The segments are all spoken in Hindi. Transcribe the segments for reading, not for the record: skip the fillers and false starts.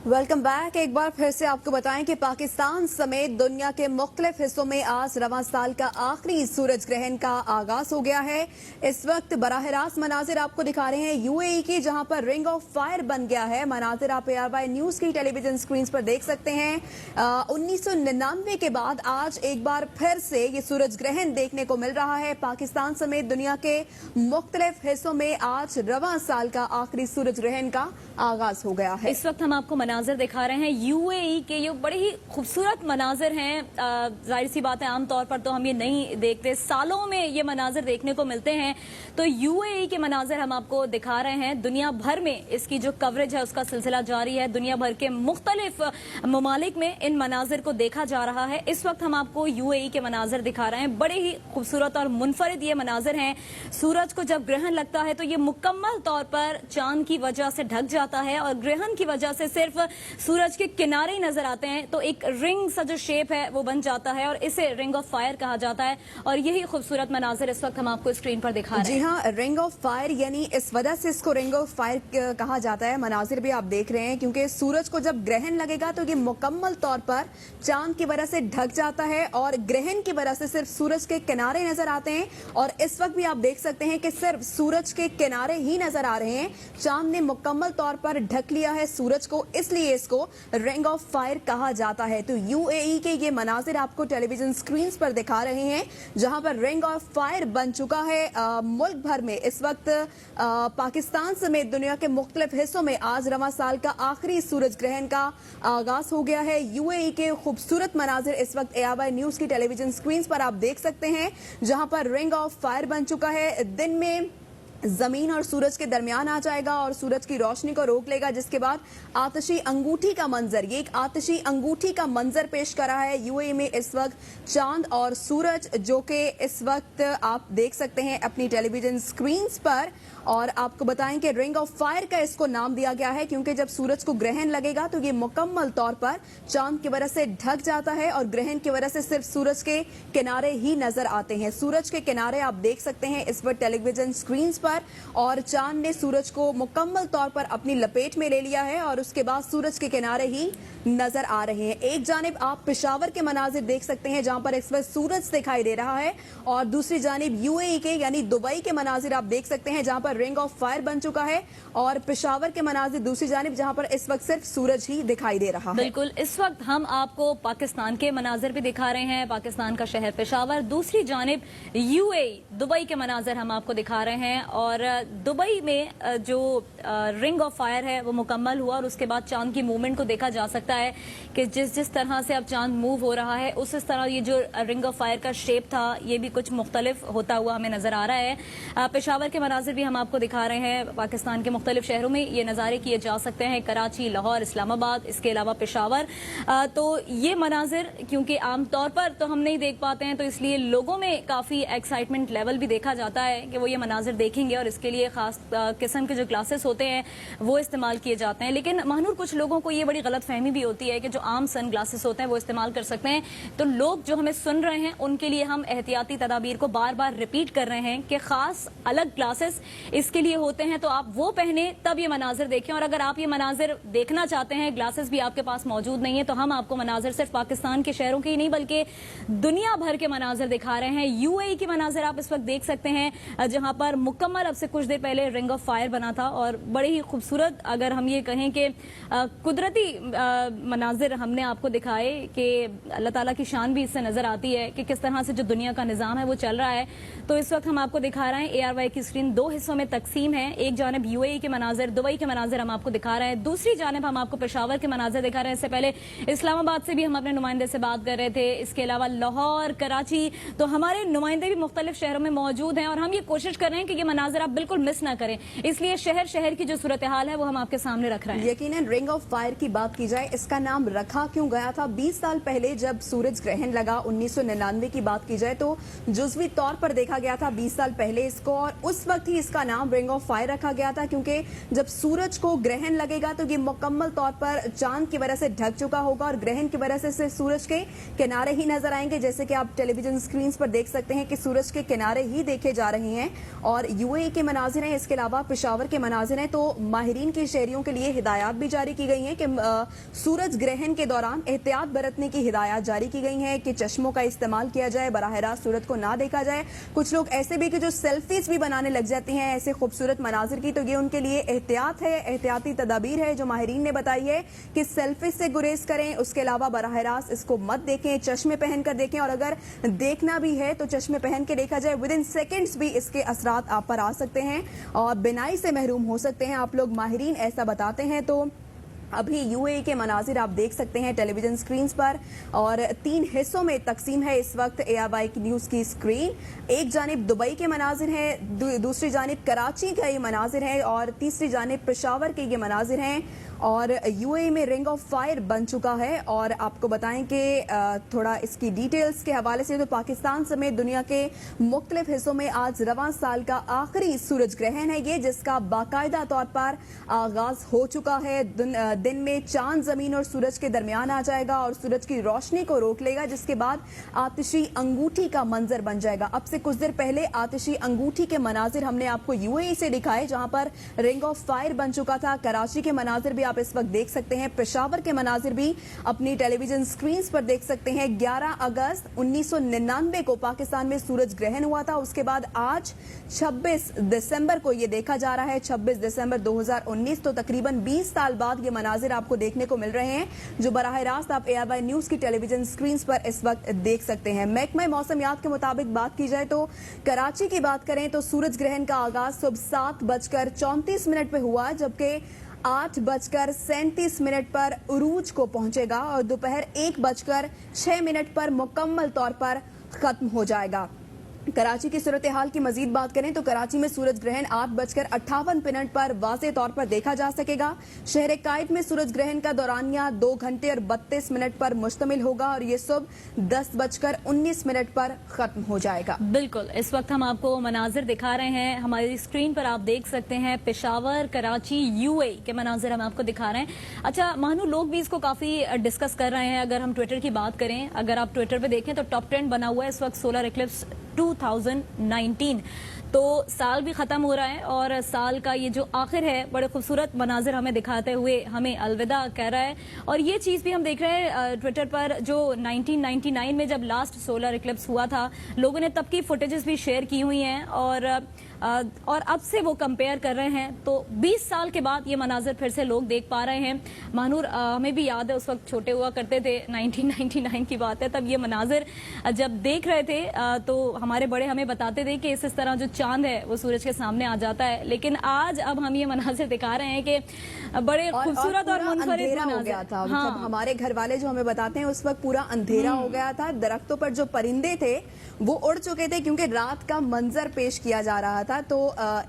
Welcome back. एक बार फिर से आपको बताएं कि पाकिस्तान समेत दुनिया के मुख्तलिफ हिस्सों में आज रवां साल का आखिरी सूरज ग्रहण का आगाज हो गया है। इस वक्त बराह रास्त मनाजिर आपको दिखा रहे हैं यूएई के, जहां पर रिंग ऑफ फायर बन गया है। मनाजिर आप ARY न्यूज की टेलीविजन स्क्रीन पर देख सकते हैं। 1999 के बाद आज एक बार फिर से ये सूरज ग्रहण देखने को मिल रहा है। पाकिस्तान समेत दुनिया के मुख्तलिफ हिस्सों में आज रवां साल का आखिरी सूरज ग्रहण का आगाज हो गया है। इस वक्त हम आपको मनाजिर दिखा रहे हैं यूएई के। ये बड़े ही खूबसूरत मनाजिर हैं। जाहिर सी बात है, आमतौर पर तो हम ये नहीं देखते, सालों में ये मनाजिर देखने को मिलते हैं। तो यूएई के मनाजिर हम आपको दिखा रहे हैं। दुनिया भर में इसकी जो कवरेज है उसका सिलसिला जारी है। दुनिया भर के मुख्तलिफ ममालिक में इन मनाजिर को देखा जा रहा है। इस वक्त हम आपको यूएई के मनाजिर दिखा रहे हैं। बड़े ही खूबसूरत और मुनफरिद ये मनाजिर हैं। सूरज को जब ग्रहण लगता है तो ये मुकम्मल तौर पर चांद की वजह से ढक जाता है और ग्रहण की वजह से सिर्फ सूरज के किनारे ही नजर आते हैं। तो एक रिंग सा जो शेप है वो बन जाता है और इसे रिंग ऑफ फायर कहा जाता है। और यही खूबसूरत मनाजिर इस वक्त हम आपको स्क्रीन पर दिखा रहे हैं। जी हाँ, रिंग ऑफ फायर यानी इस वजह से इसको रिंग ऑफ फायर कहा जाता है। मनाजिर भी आप देख रहे हैं, क्योंकि सूरज को जब ग्रहण लगेगा तो ये मुकम्मल तौर पर चांद की वजह से ढक जाता है और ग्रहण की वजह से सिर्फ सूरज के किनारे नजर आते हैं। और इस वक्त भी आप देख सकते हैं कि सिर्फ सूरज के किनारे ही नजर आ रहे हैं। चांद ने मुकम्मल तौर पर ढक लिया है सूरज को, इसलिए इसको रिंग ऑफ फायर कहा जाता है। तो यूएई के ये मनाजिर आपको टेलीविजन स्क्रीन पर दिखा रहे हैं, जहां पर रिंग ऑफ फायर बन चुका है। मुल्क भर में इस वक्त पाकिस्तान समेत दुनिया के मुख्तलिफ हिस्सों में आज रवां साल का आखिरी सूरज ग्रहण का आगाज हो गया है। यूएई के खूबसूरत मनाजिर इस वक्त ARY न्यूज की टेलीविजन स्क्रीन पर आप देख सकते हैं, जहां पर रिंग ऑफ फायर बन चुका है। दिन में जमीन और सूरज के दरमियान आ जाएगा और सूरज की रोशनी को रोक लेगा, जिसके बाद आतिशी अंगूठी का मंजर, ये एक आतिशी अंगूठी का मंजर पेश कर रहा है यूएई में इस वक्त चांद और सूरज, जो कि इस वक्त आप देख सकते हैं अपनी टेलीविजन स्क्रीन पर। और आपको बताएं कि रिंग ऑफ फायर का इसको नाम दिया गया है, क्योंकि जब सूरज को ग्रहण लगेगा तो ये मुकम्मल तौर पर चांद की वजह से ढक जाता है और ग्रहण की वजह से सिर्फ सूरज के किनारे ही नजर आते हैं। सूरज के किनारे आप देख सकते हैं इस वक्त टेलीविजन स्क्रीन पर, और चांद ने सूरज को मुकम्मल तौर पर अपनी लपेट में ले लिया है और उसके बाद सूरज के किनारे ही नजर आ रहे हैं। एक जानिब आप पेशावर के मनाजिर देख सकते हैं, जहां पर इस वक्त सूरज दिखाई दे रहा है, और दूसरी जानिब यूएई के यानी दुबई के मनाजिर आप देख सकते हैं, जहां पर रिंग ऑफ फायर बन चुका है। और पेशावर के मनाजिर दूसरी जानिब, जहां पर इस वक्त सिर्फ सूरज ही दिखाई दे रहा है। बिल्कुल, इस वक्त हम आपको पाकिस्तान के मनाजिर भी दिखा रहे हैं। पाकिस्तान का शहर पेशावर, दूसरी जानिब यूएई दुबई के मनाजिर हम आपको दिखा रहे हैं। और दुबई में जो रिंग ऑफ फायर है वो मुकम्मल हुआ और उसके बाद चांद की मूवमेंट को देखा जा सकता है कि जिस तरह से अब चांद मूव हो रहा है उस तरह ये जो रिंग ऑफ फायर का शेप था ये भी कुछ मुख्तलिफ होता हुआ हमें नजर आ रहा है। पेशावर के मनाजिर भी हम आपको दिखा रहे हैं। पाकिस्तान के मुख्तलिफ शहरों में ये नज़ारे किए जा सकते हैं, कराची, लाहौर, इस्लामाबाद, इसके अलावा पेशावर। तो ये मनाजिर क्योंकि आमतौर पर तो हम नहीं देख पाते हैं, तो इसलिए लोगों में काफ़ी एक्साइटमेंट लेवल भी देखा जाता है कि वो ये मनाजिर देखेंगे और इसके लिए खास किस्म के जो क्लासेस होते हैं वो इस्तेमाल किए जाते हैं। लेकिन महानूर, कुछ लोगों को ये बड़ी गलत फहमी भी होती है कि जो आम सन ग्लासेस होते हैं वो इस्तेमाल कर सकते हैं। तो लोग जो हमें सुन रहे हैं उनके लिए हम एहतियाती तदाबीर को बार बार रिपीट कर रहे हैं कि खास अलग ग्लासेस इसके लिए होते हैं, तो आप वो पहने तब ये मनाजिर देखें। और अगर आप ये मनाजिर देखना चाहते हैं, ग्लासेस भी आपके पास मौजूद नहीं है, तो हम आपको मनाजिर सिर्फ पाकिस्तान के शहरों के ही नहीं बल्कि दुनिया भर के मनाजिर दिखा रहे हैं। यूएई के मनाजिर आप इस वक्त देख सकते हैं, जहां पर मुकम्मल अब से कुछ देर पहले रिंग ऑफ फायर बना था और बड़े ही खूबसूरत, अगर हम ये कहें कि कुदरती मनाजिर हमने आपको दिखाए कि अल्लाह ताला की शान भी इससे नजर आती है कि किस तरह से जो दुनिया का निज़ाम है वो चल रहा है। तो इस वक्त हम आपको दिखा रहे हैं ARY की स्क्रीन दो हिस्सों में तकसीम है। एक जानिब यूएई के मनाजिर, दुबई के मनाजिर हम आपको दिखा रहे हैं, दूसरी जानिब हम आपको पेशावर के मनाजिर दिखा रहे हैं। इससे पहले इस्लामाबाद से भी हम अपने नुमाइंदे से बात कर रहे थे, इसके अलावा लाहौर, कराची, तो हमारे नुमाइंदे भी मुख्तलिफ शहरों में मौजूद हैं और हम ये कोशिश कर रहे हैं कि ये मनाजिर आप बिल्कुल मिस ना करें, इसलिए शहर शहर की जो सूरत हाल है वो हम आपके सामने रख रहे हैं। यकीनन रिंग ऑफ फायर की बात की जाए, इसका नाम रखा क्यों गया था? 20 साल पहले जब सूरज ग्रहण लगा, 1999 की बात की जाए तो जुज़वी तौर पर देखा गया था 20 साल पहले इसको, और उस वक्त ही इसका नाम रिंग ऑफ फायर रखा गया था, क्योंकि जब सूरज को ग्रहण लगेगा तो ये मुकम्मल तौर पर चांद की वजह से ढक चुका होगा और ग्रहण की वजह से सूरज के किनारे ही नजर आएंगे। जैसे कि आप टेलीविजन स्क्रीन पर देख सकते हैं कि सूरज के किनारे ही देखे जा रहे हैं और यूएई के मनाजिर हैं, इसके अलावा पेशावर के मनाजिर हैं। तो माहिरीन के शहरियों के लिए हिदायत भी जारी की गई हैं कि सूरज ग्रहण के दौरान एहतियात बरतने की हिदायत जारी की गई है कि चश्मों का इस्तेमाल किया जाए, बराह रास्त सूरज को ना देखा जाए। कुछ लोग ऐसे भी कि जो सेल्फीज भी बनाने लग जाती हैं ऐसे खूबसूरत मनाजिर की, तो ये उनके लिए एहतियात है, एहतियाती तदाबीर है जो माहिरीन ने बताई है कि सेल्फी से गुरेज करें। उसके अलावा बराह रास्त इसको मत देखें, चश्मे पहनकर देखें और अगर देखना भी है तो चश्मे पहन के देखा जाए। विद इन सेकेंड्स भी इसके असरात आप पर आ सकते हैं और बिनाई से महरूम हो सकते हैं आप लोग, माहिरीन ऐसा बताते हैं। तो अभी यूएई के मनाजिर आप देख सकते हैं टेलीविजन स्क्रीन पर और 3 हिस्सों में तकसीम है इस वक्त एआरवाई न्यूज की स्क्रीन। एक जानिब दुबई के मनाजिर हैं, दूसरी जानिब कराची का ये मनाजिर है और तीसरी जानिब पेशावर के ये मनाजिर हैं और यूएई में रिंग ऑफ फायर बन चुका है। और आपको बताएं कि थोड़ा इसकी डिटेल्स के हवाले से, तो पाकिस्तान समेत दुनिया के मुख्तलिफ हिस्सों में आज रवां साल का आखिरी सूरज ग्रहण है ये, जिसका बाकायदा तौर पर आगाज हो चुका है। दिन में चांद जमीन और सूरज के दरमियान आ जाएगा और सूरज की रोशनी को रोक लेगा, जिसके बाद आतिशी अंगूठी का मंजर बन जाएगा। अब से कुछ देर पहले आतिशी अंगूठी के मनाजिर हमने आपको यूएई से दिखाए जहां पर रिंग ऑफ फायर बन चुका था। कराची के मनाजिर भी आप इस वक्त देख सकते हैं, पेशावर के मनाजिर भी अपनी टेलीविजन स्क्रीन पर देख सकते हैं। 11 अगस्त 1999 को पाकिस्तान में सूरज ग्रहण हुआ था, उसके बाद आज 26 दिसंबर को यह देखा जा रहा है, 26 दिसंबर 2019। तो तकरीबन 20 साल बाद ये मनाजिर आपको देखने को मिल रहे हैं जो बराह रास्त आप एआरवाई न्यूज की टेलीविजन स्क्रीन पर इस वक्त देख सकते हैं। महकमा मौसमियात के मुताबिक बात की जाए तो कराची की बात करें तो सूरज ग्रहण का आगाज सुबह 7:34 पे हुआ, जबकि 8:37 पर उरूज को पहुंचेगा और दोपहर 1:06 पर मुकम्मल तौर पर खत्म हो जाएगा। कराची की सूरत हाल की मजीद बात करें तो कराची में सूरज ग्रहण 8:58 पर वाज़े तौर पर देखा जा सकेगा। शहर कायद में सूरज ग्रहण का दौरानिया 2 घंटे और 32 मिनट पर मुश्तमिल होगा और ये सुबह 10:19 पर खत्म हो जाएगा। बिल्कुल, इस वक्त हम आपको मनाजिर दिखा रहे हैं, हमारी स्क्रीन पर आप देख सकते हैं पेशावर, कराची, यूएई के मनाजिर हम आपको दिखा रहे हैं। अच्छा महानू, लोग भी इसको काफी डिस्कस कर रहे हैं। अगर हम ट्विटर की बात करें, अगर आप ट्विटर पे देखें तो टॉप ट्रेंड बना हुआ है इस वक्त सोलर इक्लिप्स 2019। तो साल भी खत्म हो रहा है और साल का ये जो आखिर है बड़े खूबसूरत मनाजिर हमें दिखाते हुए हमें अलविदा कह रहा है। और ये चीज़ भी हम देख रहे हैं ट्विटर पर, जो 1999 में जब लास्ट सोलर इक्लिप्स हुआ था, लोगों ने तब की फुटेजेस भी शेयर की हुई हैं और अब से वो कंपेयर कर रहे हैं। तो 20 साल के बाद ये मनाजिर फिर से लोग देख पा रहे हैं। महानूर, हमें भी याद है उस वक्त छोटे हुआ करते थे, 1999 की बात है, तब ये मनाजिर जब देख रहे थे तो हमारे बड़े हमें बताते थे कि इस तरह जो चांद है वो सूरज के सामने आ जाता है। लेकिन आज अब हम ये मनाजिर दिखा रहे हैं कि बड़े खूबसूरत और मुनफरिद हो गया था। हाँ। मतलब हमारे घर वाले जो हमें बताते हैं उस वक्त पूरा अंधेरा हो गया था, दरख्तों पर जो परिंदे थे वो उड़ चुके थे क्योंकि रात का मंजर पेश किया जा रहा था। तो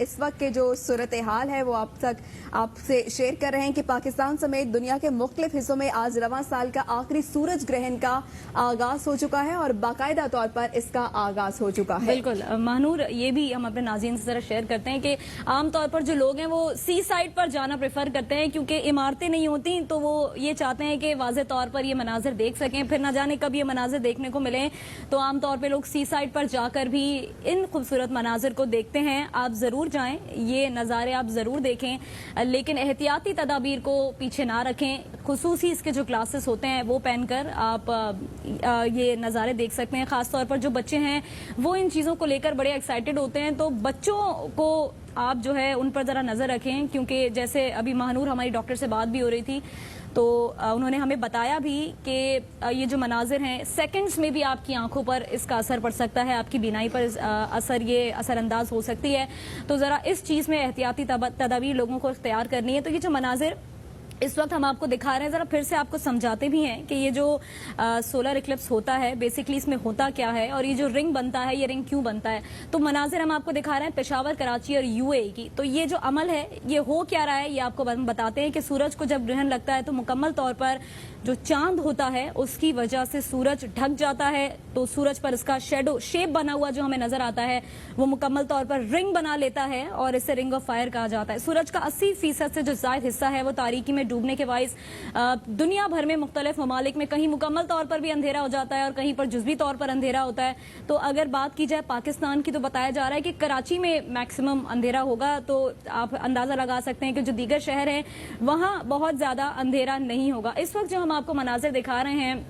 इस वक्त के जो सूरत हाल है वो आपसे शेयर कर रहे हैं कि पाकिस्तान समेत दुनिया के मुख्तलिफ हिस्सों में आज रवां साल का आखिरी सूरज ग्रहण का आगाज हो चुका है और बाकायदा तौर पर इसका आगाज हो चुका है। बिल्कुल महानूर, ये भी हम अपने नाज़रीन से जरा शेयर करते हैं कि आमतौर पर जो लोग हैं वो सी साइड पर जाना प्रेफर करते हैं, क्योंकि इमारतें नहीं होती, तो वो ये चाहते हैं कि वाज़े तौर पर ये मनाजिर देख सकें। फिर ना जाने कब ये मनाजिर देखने को मिले, तो आमतौर पर लोग सी साइड पर जाकर भी इन खूबसूरत मनाजिर को देखते हैं। आप जरूर जाएं, ये नज़ारे आप जरूर देखें, लेकिन एहतियाती तदाबीर को पीछे ना रखें। खुसूसी इसके जो ग्लासेस होते हैं वो पहनकर आप ये नज़ारे देख सकते हैं। खासतौर पर जो बच्चे हैं वो इन चीज़ों को लेकर बड़े एक्साइटेड होते हैं, तो बच्चों को आप जो है उन पर ज़रा नज़र रखें, क्योंकि जैसे अभी महानूर हमारी डॉक्टर से बात भी हो रही थी तो उन्होंने हमें बताया भी कि ये जो मनाजिर हैं सेकंड्स में भी आपकी आंखों पर इसका असर पड़ सकता है, आपकी बीनाई पर ये असरअंदाज हो सकती है। तो ज़रा इस चीज़ में एहतियाती तदाबीर लोगों को इख्तियार करनी है। तो ये जो मनाजिर इस वक्त हम आपको दिखा रहे हैं, जरा फिर से आपको समझाते भी हैं कि ये जो सोलर इक्लिप्स होता है बेसिकली इसमें होता क्या है और ये जो रिंग बनता है ये रिंग क्यों बनता है। तो मनाजिर हम आपको दिखा रहे हैं पेशावर, कराची और यूएई की। तो ये जो अमल है ये हो क्या रहा है ये आपको बताते हैं कि सूरज को जब ग्रहण लगता है तो मुकम्मल तौर पर जो चांद होता है उसकी वजह से सूरज ढक जाता है, तो सूरज पर इसका शेडो शेप बना हुआ जो हमें नजर आता है वो मुकम्मल तौर पर रिंग बना लेता है और इसे रिंग ऑफ फायर कहा जाता है। सूरज का 80% से जो जायद हिस्सा है वो तारीकी में डूबने के बाइस दुनिया भर में मुख्तलिफ ममालिक में कहीं मुकम्मल तौर पर भी अंधेरा हो जाता है और कहीं पर जुज़वी तौर पर अंधेरा होता है। तो अगर बात की जाए पाकिस्तान की तो बताया जा रहा है कि कराची में मैक्सिमम अंधेरा होगा, तो आप अंदाजा लगा सकते हैं कि जो दीगर शहर हैं वहां बहुत ज्यादा अंधेरा नहीं होगा। इस वक्त जो हम आपको मनाजिर दिखा रहे हैं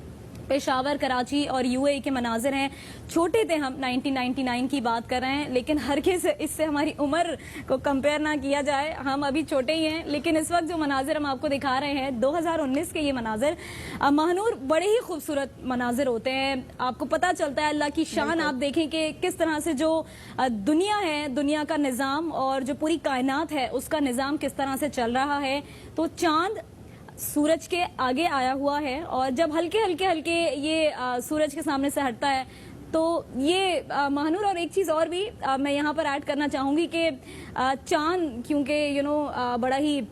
पेशावर, कराची और यूएई के मनाजिर हैं। छोटे थे हम, 1999 की बात कर रहे हैं, लेकिन हर किस इससे हमारी उम्र को कंपेयर ना किया जाए, हम अभी छोटे ही हैं। लेकिन इस वक्त जो मनाजिर हम आपको दिखा रहे हैं 2019 के ये मनाजिर महानूर बड़े ही खूबसूरत मनाजिर होते हैं। आपको पता चलता है अल्लाह की शान। आप देखें कि किस तरह से जो दुनिया है, दुनिया का निज़ाम और जो पूरी कायनात है उसका निज़ाम किस तरह से चल रहा है। तो चांद सूरज के आगे आया हुआ है और जब हल्के हल्के ये सूरज के सामने से हटता है तो ये महानूर। और एक चीज और भी मैं यहाँ पर ऐड करना चाहूंगी कि चांद क्योंकि बड़ा ही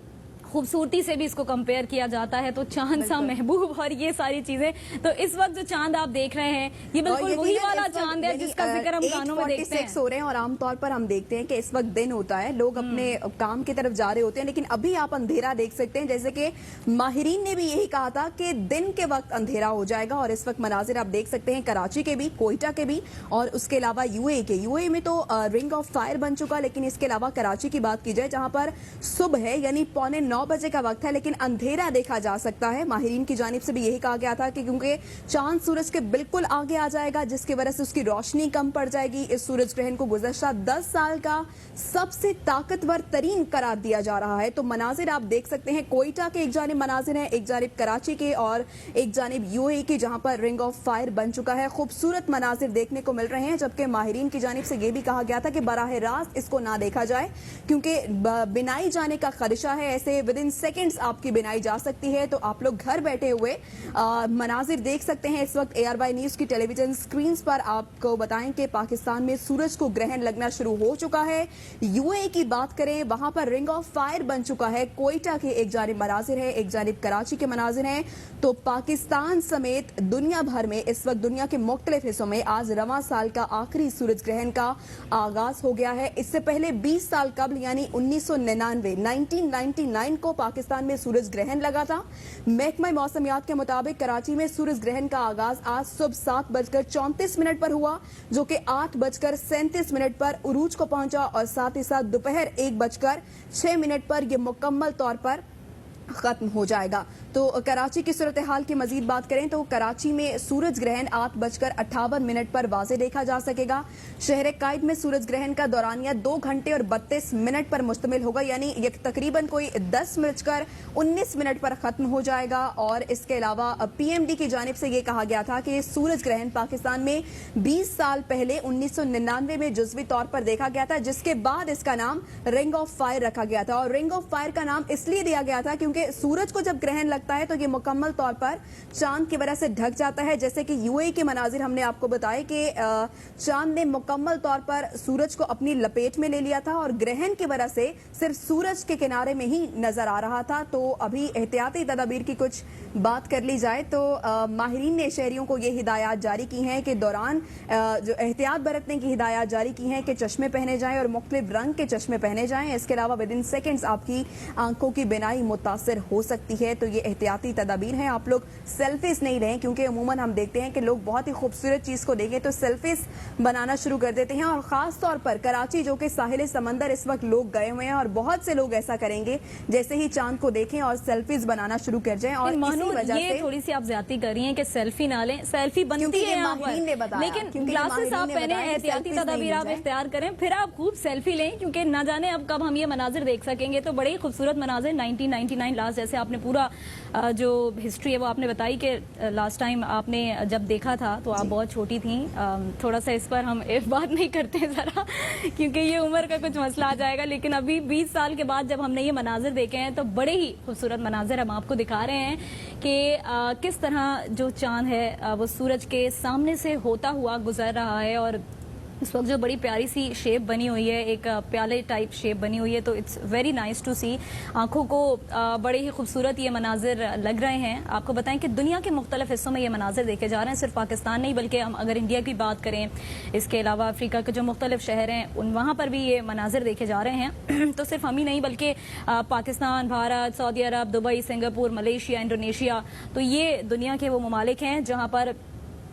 खूबसूरती से भी इसको कंपेयर किया जाता है, तो चांद सा महबूब और ये सारी चीजें। तो इस वक्त जो चांद आप देख रहे हैं ये बिल्कुल वही वाला चांद है जिसका जिक्र हम गानों में देखते हैं। हो रहे हैं और आमतौर पर हम देखते हैं कि इस वक्त दिन होता है, लोग अपने काम की तरफ जा रहे होते हैं, लेकिन अभी आप अंधेरा देख सकते हैं। जैसे कि माहिरीन ने भी यही कहा था कि दिन के वक्त अंधेरा हो जाएगा और इस वक्त मनाजिर आप देख सकते हैं कराची के भी, कोयटा के भी और उसके अलावा यूएई के। यूएई में तो रिंग ऑफ फायर बन चुका, लेकिन इसके अलावा कराची की बात की जाए जहां पर सुबह है यानी 9:15 बजे का वक्त है, लेकिन अंधेरा देखा जा सकता है। माहिरीन की जानिब से भी यही कहा गया था कि क्योंकि चांद सूरज के बिल्कुल आगे आ जाएगा जिसकी वजह से उसकी रोशनी कम पड़ जाएगी। इस सूरज ग्रहण को गुज़श्ता 10 साल का सबसे ताकतवर तरीन करार दिया जा रहा है। तो मनाजिर आप देख सकते हैं, कोयटा के एक जानिब मनाजिर हैं, एक जानिब कराची के और एक जानिब यूएई के, जहां पर रिंग ऑफ फायर बन चुका है। खूबसूरत मनाजिर देखने को मिल रहे हैं, जबकि माहिरीन की जानिब से यह भी कहा गया था कि बराह रास्त इसको ना देखा जाए क्योंकि बिनाई जाने का खदशा है। ऐसे विद इन सेकेंड्स आपकी बिनाई जा सकती है। तो आप लोग घर बैठे हुए मनाजिर देख सकते हैं। इस वक्त ARY न्यूज की टेलीविजन स्क्रीन पर आपको बताएं कि पाकिस्तान में सूरज को ग्रहण लगना शुरू हो चुका है। यूएई की बात करें, वहां पर रिंग ऑफ फायर बन चुका है। कोयटा के एक जानिब मनाजिर है, एक जानिब कराची के मनाजिर हैं। तो पाकिस्तान समेत दुनिया भर में इस वक्त दुनिया के मुख्तलिफ हिस्सों में आज रवां साल का आखिरी सूरज ग्रहण का आगाज हो गया है। इससे पहले 20 साल कबल यानी 1999 को पाकिस्तान में सूरज ग्रहण लगा था। महकमा मौसमियात के मुताबिक कराची में सूरज ग्रहण का आगाज आज सुबह 7:34 पर हुआ, जो कि 8:37 पर उरूज को पहुंचा और साथ ही साथ दोपहर 1:06 पर यह मुकम्मल तौर पर खत्म हो जाएगा। तो कराची की सूरत हाल की मजीद बात करें तो कराची में सूरज ग्रहण 8:58 पर वाज़े देखा जा सकेगा। शहर कायद में सूरज ग्रहण का दौरानिया 2 घंटे और 32 मिनट पर मुश्तमिल होगा, यानी ये तकरीबन कोई 10:19 पर खत्म हो जाएगा। और इसके अलावा PMD की जानिब से ये कहा गया था कि सूरज ग्रहण पाकिस्तान में 20 साल पहले 1999 में जुज़वी तौर पर देखा गया था, जिसके बाद इसका नाम रिंग ऑफ फायर रखा गया था। और रिंग ऑफ फायर का नाम इसलिए दिया गया था क्योंकि सूरज को जब ग्रहण लगता है तो ये मुकम्मल तौर पर चांद की वजह से ढक जाता है। जैसे कि यूएई के मनाजिर हमने आपको बताया कि चांद ने मुकम्मल तौर पर सूरज को अपनी लपेट में ले लिया था और ग्रहण की वजह से सिर्फ सूरज के किनारे में ही नजर आ रहा था। तो अभी एहतियाती तदाबीर की कुछ बात कर ली जाए तो माहिरीन ने शहरियों को ये हिदायत जारी की हैं कि दौरान जो एहतियात बरतने की हिदायत जारी की हैं कि चश्मे पहने जाएं और मुख्तलिफ रंग के चश्मे पहने जाएं। इसके अलावा विद इन सेकेंड्स आपकी आंखों की बिनाई मुतासर हो सकती है। तो ये एहतियाती तदाबीर हैं। आप लोग सेल्फीज नहीं लें क्योंकि अमूमन हम देखते हैं कि लोग बहुत ही खूबसूरत चीज को देखें तो सेल्फीज बनाना शुरू कर देते हैं। और खास तौर पर कराची जो कि साहिल समंदर इस वक्त लोग गए हुए हैं और बहुत से लोग ऐसा करेंगे जैसे ही चांद को देखें और सेल्फीज बनाना शुरू कर जाएं। और इसी वजह से थोड़ी सी आप ज्यादती कर रही हैं कि सेल्फी ना लें, सेल्फी बनती है यहाँ पर, लेकिन ग्लासेस आप पहने, एहतियाती तदाबीर आप इख्तियार करें, फिर आप खूब सेल्फी लें क्योंकि ना जाने अब कब हम ये मनाजिर देख सकेंगे। तो बड़े खूबसूरत मनाजिर 1999 एंड लास्ट, जैसे आपने पूरा जो हिस्ट्री है वो आपने बताई कि लास्ट टाइम आपने जब देखा था तो आप बहुत छोटी थी। थोड़ा सा इस पर हम बात नहीं करते हैं ज़रा, क्योंकि ये उम्र का कुछ मसला आ जाएगा। लेकिन अभी 20 साल के बाद जब हमने ये मनाजिर देखे हैं तो बड़े ही खूबसूरत मनाजिर हम आपको दिखा रहे हैं कि किस तरह जो चांद है वो सूरज के सामने से होता हुआ गुजर रहा है, और इस वक्त जो बड़ी प्यारी सी शेप बनी हुई है, एक प्याले टाइप शेप बनी हुई है, तो इट्स वेरी नाइस टू सी। आंखों को बड़े ही खूबसूरत ये मनाजिर लग रहे हैं। आपको बताएं कि दुनिया के मुख्तलिफ हिस्सों में ये मनाजिर देखे जा रहे हैं, सिर्फ पाकिस्तान नहीं बल्कि हम अगर इंडिया की बात करें, इसके अलावा अफ्रीका के जो मुख्तलिफ शहर हैं उन वहाँ पर भी ये मनाजिर देखे जा रहे हैं। तो सिर्फ हम ही नहीं बल्कि पाकिस्तान, भारत, सऊदी अरब, दुबई, सिंगापुर, मलेशिया, इंडोनेशिया, तो ये दुनिया के वो ममालिक हैं जहाँ पर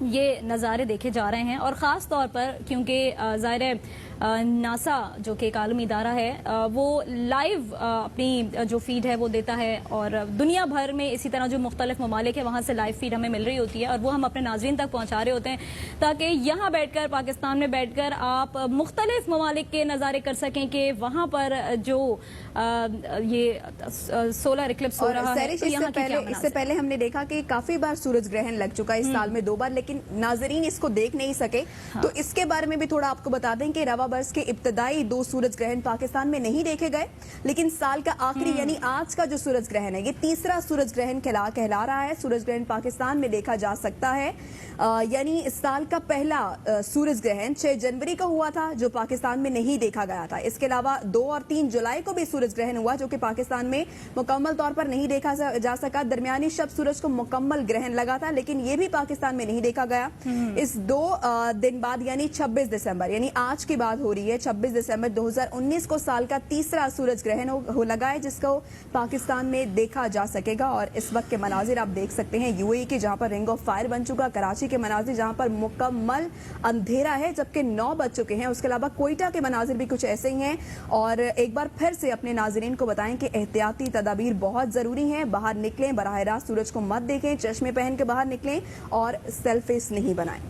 ये नज़ारे देखे जा रहे हैं। और ख़ास तौर पर क्योंकि ज़ाहिर है नासा जो कि एक आलमी इदारा है वो लाइव अपनी जो फीड है वो देता है, और दुनिया भर में इसी तरह जो मुख्तलिफ ममालिक है वहाँ से लाइव फीड हमें मिल रही होती है, और वो हम अपने नाज़रीन तक पहुँचा रहे होते हैं ताकि यहाँ बैठकर, पाकिस्तान में बैठकर आप मुख्तलिफ ममालिक के नज़ारे कर सकें कि वहाँ पर जो ये सोलर इक्लिप्स हो रहा है। तो यहाँ इससे पहले हमने देखा कि काफी बार सूरज ग्रहण लग चुका है इस साल में 2 बार, लेकिन नाजरीन इसको देख नहीं सके। तो इसके बारे में भी थोड़ा आपको बता दें कि रवा बरस के इब्तदाई 2 सूरज ग्रहण पाकिस्तान में नहीं देखे गए, लेकिन साल का आखिरी यानी आज का जो सूरज ग्रहण है ये तीसरा सूरज ग्रहण कहला रहा है। सूरज ग्रहण पाकिस्तान में देखा जा सकता है, यानी इस साल का पहला सूरज ग्रहण 6 जनवरी को हुआ था जो पाकिस्तान में नहीं देखा गया था। इसके अलावा 2 और 3 जुलाई को भी सूरज ग्रहण हुआ जो कि पाकिस्तान में मुकम्मल तौर पर नहीं देखा जा सका। दरमियानी शब सूरज को मुकम्मल ग्रहण लगा था, लेकिन ये भी पाकिस्तान में नहीं देखा गया। इस 2 दिन बाद यानी 26 दिसंबर, यानी आज की बात हो रही है, 26 दिसंबर 2019 को साल का तीसरा सूरज ग्रहण हो लगा है जिसको पाकिस्तान में देखा जा सकेगा। और इस वक्त के मनाजिर आप देख सकते हैं यूएई के, जहां पर रिंग ऑफ फायर बन चुका, कराची के मनाजिर जहां पर मुकम्मल अंधेरा है जबकि 9 बज चुके हैं। उसके अलावा कोयटा के मनाजिर भी कुछ ऐसे ही हैं। और एक बार फिर से अपने नाजरीन को बताएं कि एहतियाती तदाबीर बहुत जरूरी हैं। बाहर निकलें, बराह रास्त सूरज को मत देखें, चश्मे पहन के बाहर निकलें और सेल्फीज नहीं बनाएं।